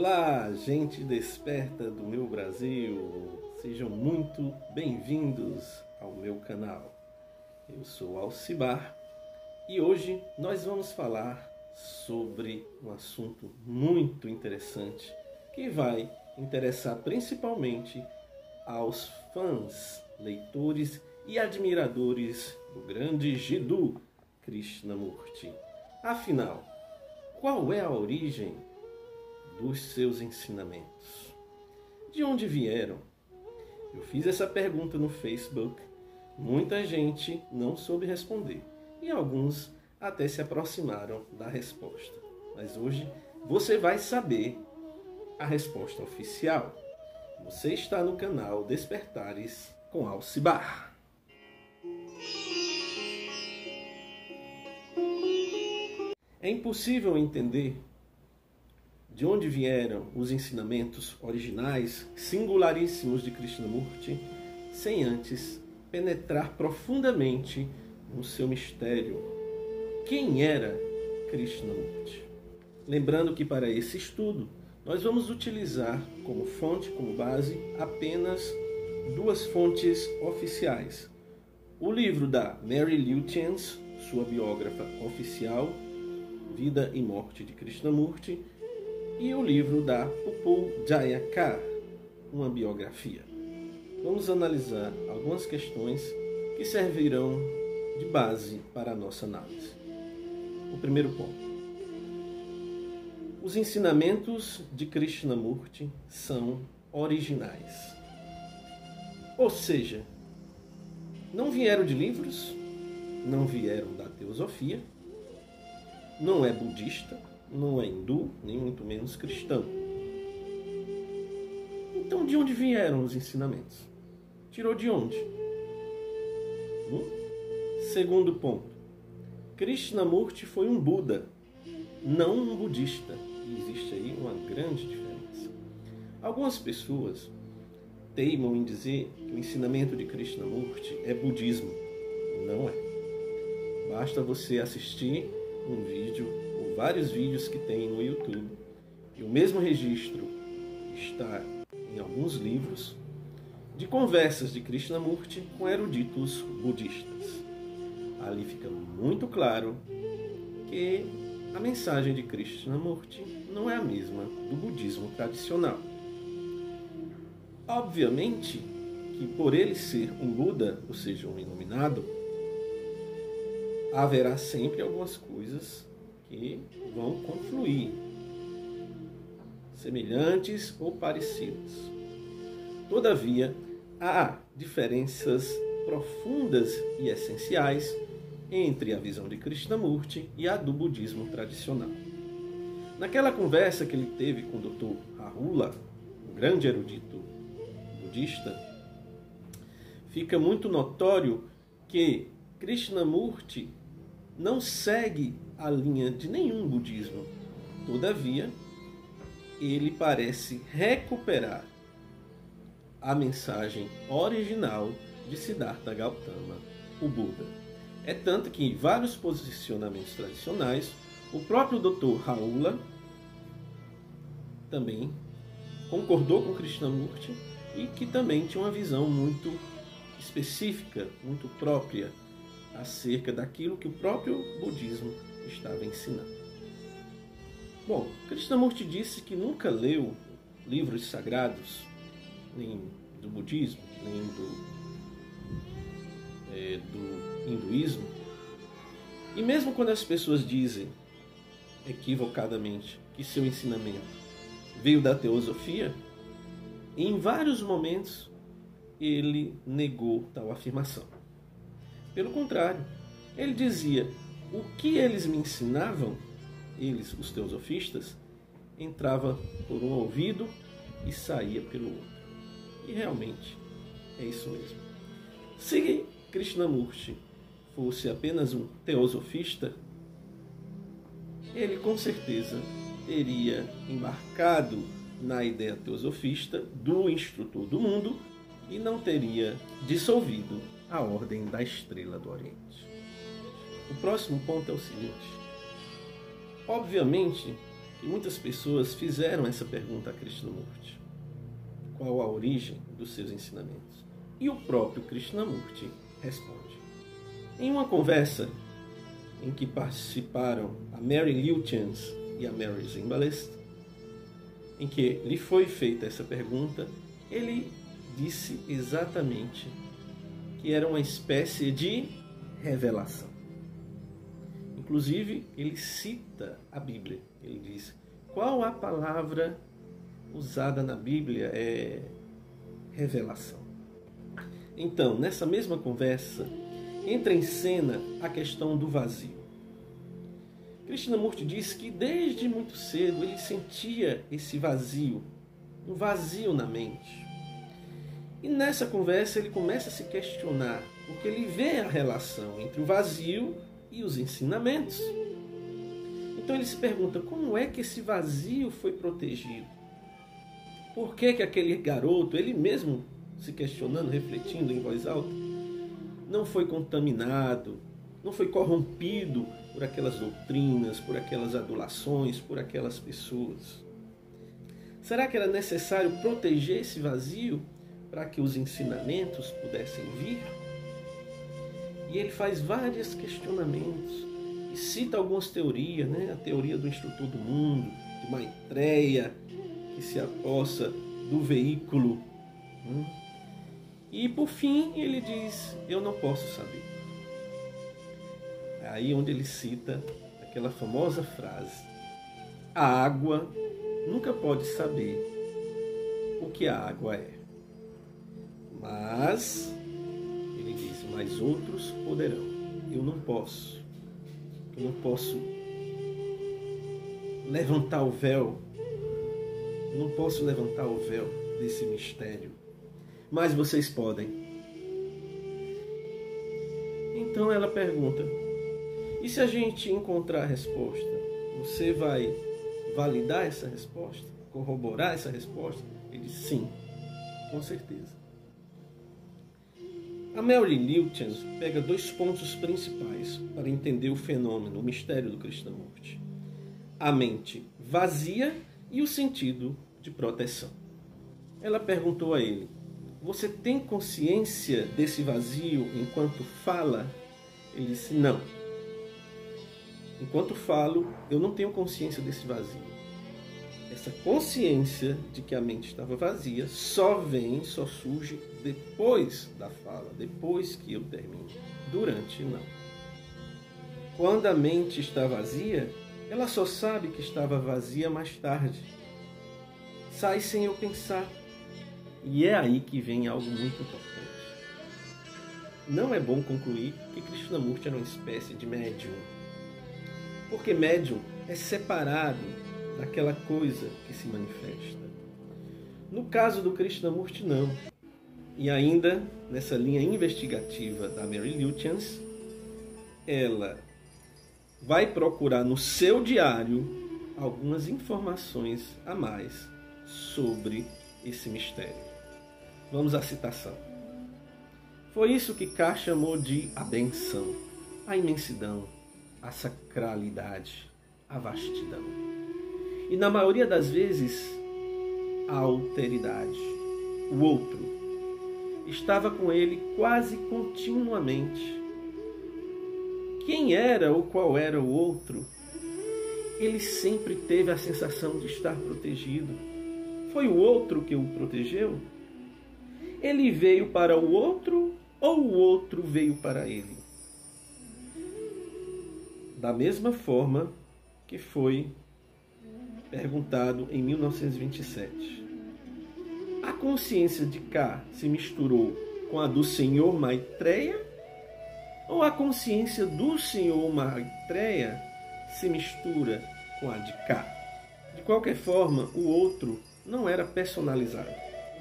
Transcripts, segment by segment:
Olá, gente desperta do meu Brasil! Sejam muito bem-vindos ao meu canal. Eu sou Alcibar e hoje nós vamos falar sobre um assunto muito interessante que vai interessar principalmente aos fãs, leitores e admiradores do grande Jiddu Krishnamurti. Afinal, qual é a origem dos seus ensinamentos? De onde vieram? Eu fiz essa pergunta no Facebook, muita gente não soube responder e alguns até se aproximaram da resposta. Mas hoje você vai saber a resposta oficial. Você está no canal Despertares com Alcibar. É impossível entender de onde vieram os ensinamentos originais, singularíssimos de Krishnamurti, sem antes penetrar profundamente no seu mistério. Quem era Krishnamurti? Lembrando que para esse estudo, nós vamos utilizar como fonte, como base, apenas duas fontes oficiais. O livro da Mary Lutyens, sua biógrafa oficial, Vida e Morte de Krishnamurti, e o livro da Upul Jayakar, uma biografia. Vamos analisar algumas questões que servirão de base para a nossa análise. O primeiro ponto. Os ensinamentos de Krishnamurti são originais. Ou seja, não vieram de livros, não vieram da teosofia, não é budista, não é hindu, nem muito menos cristão. Então, de onde vieram os ensinamentos? Tirou de onde? Segundo ponto. Krishnamurti foi um Buda, não um budista. E existe aí uma grande diferença. Algumas pessoas teimam em dizer que o ensinamento de Krishnamurti é budismo. Não é. Basta você assistir um vídeo ou vários vídeos que tem no YouTube, e o mesmo registro está em alguns livros de conversas de Krishnamurti com eruditos budistas. Ali fica muito claro que a mensagem de Krishnamurti não é a mesma do budismo tradicional. Obviamente que por ele ser um Buda, ou seja, um iluminado, haverá sempre algumas coisas que vão confluir, semelhantes ou parecidas. Todavia, há diferenças profundas e essenciais entre a visão de Krishnamurti e a do budismo tradicional. Naquela conversa que ele teve com o Dr. Rahula, um grande erudito budista, fica muito notório que Krishnamurti não segue a linha de nenhum budismo. Todavia, ele parece recuperar a mensagem original de Siddhartha Gautama, o Buda. É tanto que em vários posicionamentos tradicionais, o próprio Dr. Rahula também concordou com Krishnamurti e que também tinha uma visão muito específica, muito própria acerca daquilo que o próprio budismo estava ensinando. Bom, Krishnamurti disse que nunca leu livros sagrados, nem do budismo, nem do hinduísmo. E mesmo quando as pessoas dizem, equivocadamente, que seu ensinamento veio da teosofia, em vários momentos ele negou tal afirmação. Pelo contrário, ele dizia: o que eles me ensinavam, eles, os teosofistas, entrava por um ouvido e saía pelo outro. E realmente é isso mesmo. Se Krishnamurti fosse apenas um teosofista, ele com certeza teria embarcado na ideia teosofista do instrutor do mundo e não teria dissolvido a ordem da estrela do Oriente. O próximo ponto é o seguinte. Obviamente E muitas pessoas fizeram essa pergunta a Krishnamurti. Qual a origem dos seus ensinamentos? E o próprio Krishnamurti responde. Em uma conversa em que participaram a Mary Lutyens e a Mary Zimbalist, em que lhe foi feita essa pergunta, ele disse exatamente que era uma espécie de revelação. Inclusive, ele cita a Bíblia. Ele diz, qual a palavra usada na Bíblia é revelação. Então, nessa mesma conversa, entra em cena a questão do vazio. Krishnamurti diz que desde muito cedo ele sentia esse vazio, um vazio na mente. E nessa conversa ele começa a se questionar, porque ele vê a relação entre o vazio e os ensinamentos. Então ele se pergunta, como é que esse vazio foi protegido? Por que que aquele garoto, ele mesmo se questionando, refletindo em voz alta, não foi contaminado, não foi corrompido por aquelas doutrinas, por aquelas adulações, por aquelas pessoas? Será que era necessário proteger esse vazio para que os ensinamentos pudessem vir? E ele faz vários questionamentos e cita algumas teorias, a teoria do instrutor do mundo, de Maitreya, que se apossa do veículo. E por fim ele diz, eu não posso saber. É aí onde ele cita aquela famosa frase, a água nunca pode saber o que a água é. Mas, ele diz, mas outros poderão. Eu não posso levantar o véu. Eu não posso levantar o véu desse mistério. Mas vocês podem. Então ela pergunta, e se a gente encontrar a resposta, você vai validar essa resposta? Corroborar essa resposta? Ele diz, sim, com certeza. A Mary Lutyens pega dois pontos principais para entender o fenômeno, o mistério do Krishnamurti. A mente vazia e o sentido de proteção. Ela perguntou a ele, você tem consciência desse vazio enquanto fala? Ele disse, não. Enquanto falo, eu não tenho consciência desse vazio. Essa consciência de que a mente estava vazia só surge depois da fala, depois que eu termino. Durante, não. Quando a mente está vazia, ela só sabe que estava vazia mais tarde. Sai sem eu pensar. E é aí que vem algo muito importante. Não é bom concluir que Krishnamurti era uma espécie de médium. Porque médium é separado daquela coisa que se manifesta. No caso do Krishnamurti, não. E ainda, nessa linha investigativa da Mary Lutyens, ela vai procurar no seu diário algumas informações a mais sobre esse mistério. Vamos à citação. Foi isso que K chamou de a benção, a imensidão, a sacralidade, a vastidão. E na maioria das vezes, a alteridade, o outro, estava com ele quase continuamente. Quem era ou qual era o outro? Ele sempre teve a sensação de estar protegido. Foi o outro que o protegeu? Ele veio para o outro ou o outro veio para ele? Da mesma forma que foi perguntado em 1927. A consciência de K se misturou com a do Senhor Maitreya? Ou a consciência do Senhor Maitreya se mistura com a de K? De qualquer forma, o outro não era personalizado.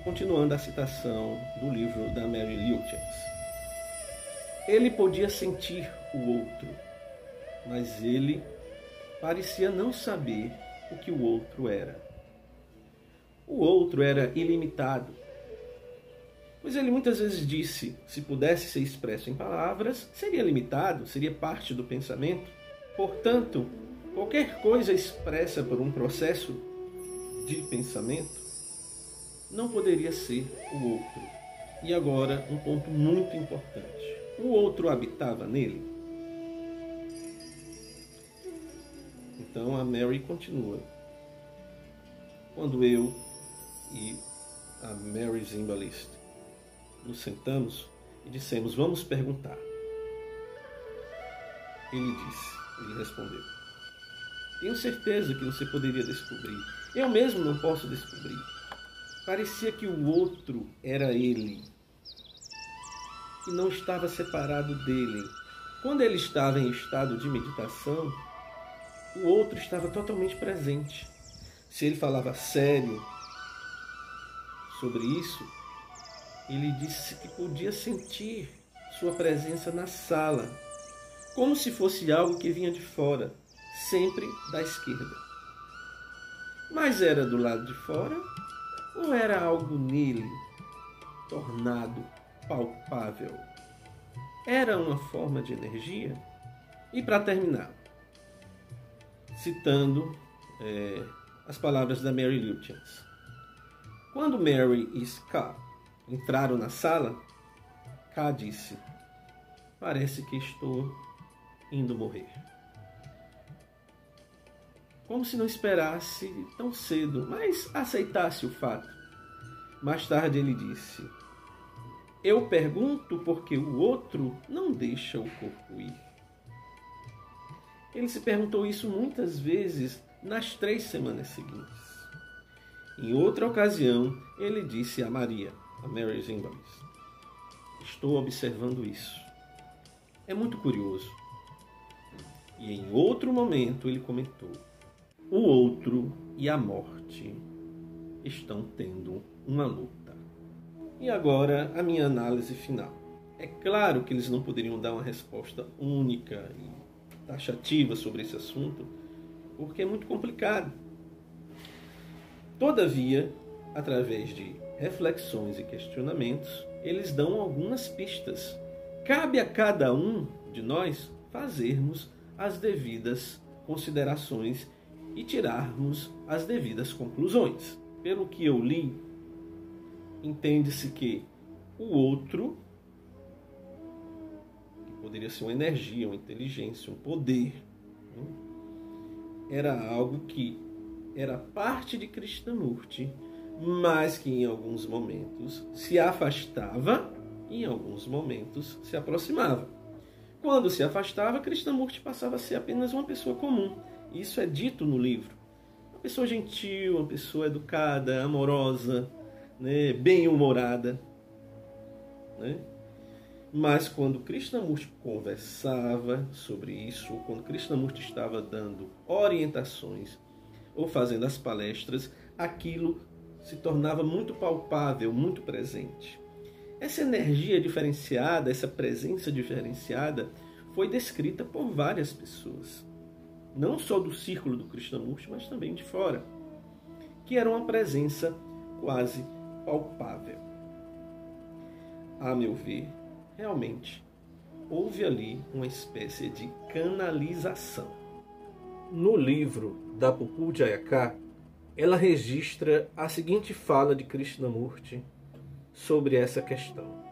Continuando a citação do livro da Mary Lutyens. Ele podia sentir o outro, mas ele parecia não saber o que o outro era. O outro era ilimitado, pois ele muitas vezes disse, se pudesse ser expresso em palavras, seria limitado, seria parte do pensamento. Portanto, qualquer coisa expressa por um processo de pensamento não poderia ser o outro. E agora, um ponto muito importante. O outro habitava nele? Então a Mary continua. Quando eu e a Mary Zimbalist nos sentamos e dissemos, vamos perguntar. Ele respondeu, tenho certeza que você poderia descobrir. Eu mesmo não posso descobrir. Parecia que o outro era ele, e não estava separado dele. Quando ele estava em estado de meditação, o outro estava totalmente presente. Se ele falava sério sobre isso, ele disse que podia sentir sua presença na sala, como se fosse algo que vinha de fora, sempre da esquerda. Mas era do lado de fora ou era algo nele, tornado palpável? Era uma forma de energia? E para terminar, citando as palavras da Mary Lutyens. Quando Mary e Ska entraram na sala, K disse, parece que estou indo morrer. Como se não esperasse tão cedo, mas aceitasse o fato. Mais tarde ele disse, eu pergunto porque o outro não deixa o corpo ir. Ele se perguntou isso muitas vezes nas 3 semanas seguintes. Em outra ocasião, ele disse a Maria, a Mary Zimbalist, estou observando isso. É muito curioso. E em outro momento ele comentou, o outro e a morte estão tendo uma luta. E agora a minha análise final. É claro que eles não poderiam dar uma resposta única e taxativa sobre esse assunto, porque é muito complicado. Todavia, através de reflexões e questionamentos, eles dão algumas pistas. Cabe a cada um de nós fazermos as devidas considerações e tirarmos as devidas conclusões. Pelo que eu li, entende-se que o outro, que poderia ser uma energia, uma inteligência, um poder, era algo que era parte de Krishnamurti, mas que em alguns momentos se afastava e em alguns momentos se aproximava. Quando se afastava, Krishnamurti passava a ser apenas uma pessoa comum. Isso é dito no livro. Uma pessoa gentil, uma pessoa educada, amorosa, né, bem-humorada. Né? Mas quando Krishnamurti conversava sobre isso, ou quando Krishnamurti estava dando orientações ou fazendo as palestras, aquilo se tornava muito palpável, muito presente. Essa energia diferenciada, essa presença diferenciada, foi descrita por várias pessoas. Não só do círculo do Krishnamurti, mas também de fora. Que era uma presença quase palpável. A meu ver, realmente, houve ali uma espécie de canalização. No livro da Pupul Jayakar, ela registra a seguinte fala de Krishnamurti sobre essa questão.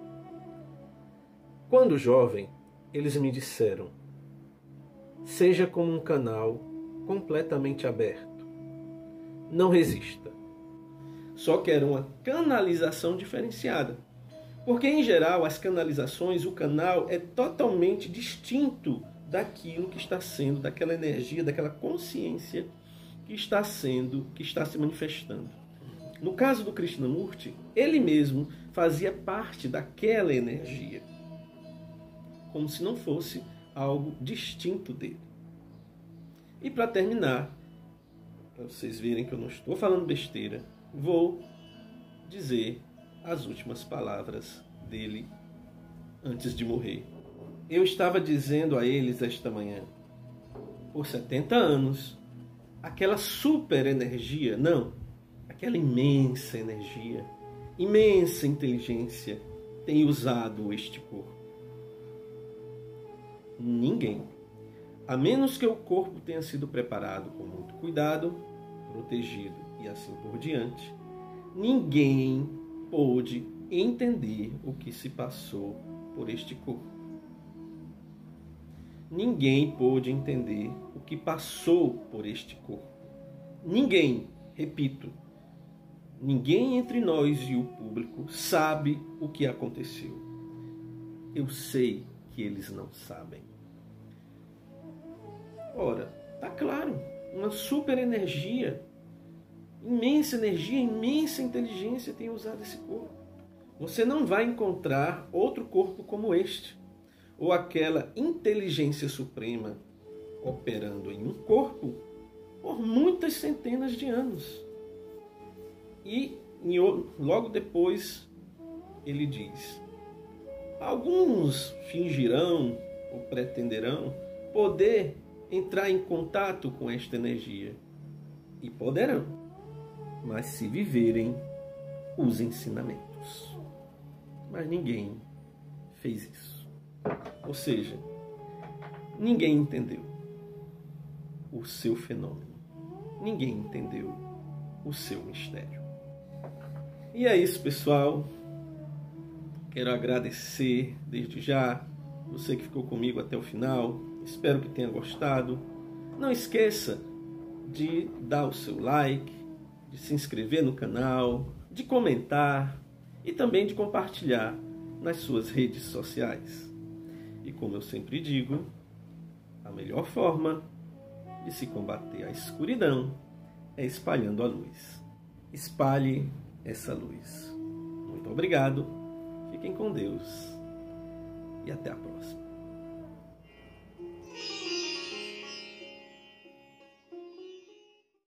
Quando jovem, eles me disseram, seja como um canal completamente aberto. Não resista. Só que era uma canalização diferenciada. Porque, em geral, as canalizações, o canal é totalmente distinto daquilo que está sendo, daquela energia, daquela consciência que está se manifestando. No caso do Krishnamurti, ele mesmo fazia parte daquela energia, como se não fosse algo distinto dele. E para terminar, para vocês verem que eu não estou falando besteira, vou dizer as últimas palavras dele antes de morrer. Eu estava dizendo a eles esta manhã, por 70 anos, aquela super energia, não, aquela imensa energia, imensa inteligência tem usado este corpo. Ninguém, A menos que o corpo tenha sido preparado com muito cuidado, protegido e assim por diante, ninguém pôde entender o que se passou por este corpo. Ninguém pôde entender o que passou por este corpo. Ninguém, repito, ninguém entre nós e o público sabe o que aconteceu. Eu sei que eles não sabem. Ora, tá claro, uma super energia, imensa inteligência tem usado esse corpo. Você não vai encontrar outro corpo como este, ou aquela inteligência suprema operando em um corpo por muitas centenas de anos. E logo depois ele diz: alguns fingirão ou pretenderão poder entrar em contato com esta energia. E poderão, mas se viverem os ensinamentos. Mas ninguém fez isso. Ou seja, ninguém entendeu o seu fenômeno. Ninguém entendeu o seu mistério. E é isso, pessoal. Quero agradecer desde já você que ficou comigo até o final. Espero que tenha gostado. Não esqueça de dar o seu like, de se inscrever no canal, de comentar e também de compartilhar nas suas redes sociais. E como eu sempre digo, a melhor forma de se combater a escuridão é espalhando a luz. Espalhe essa luz. Muito obrigado, fiquem com Deus e até a próxima.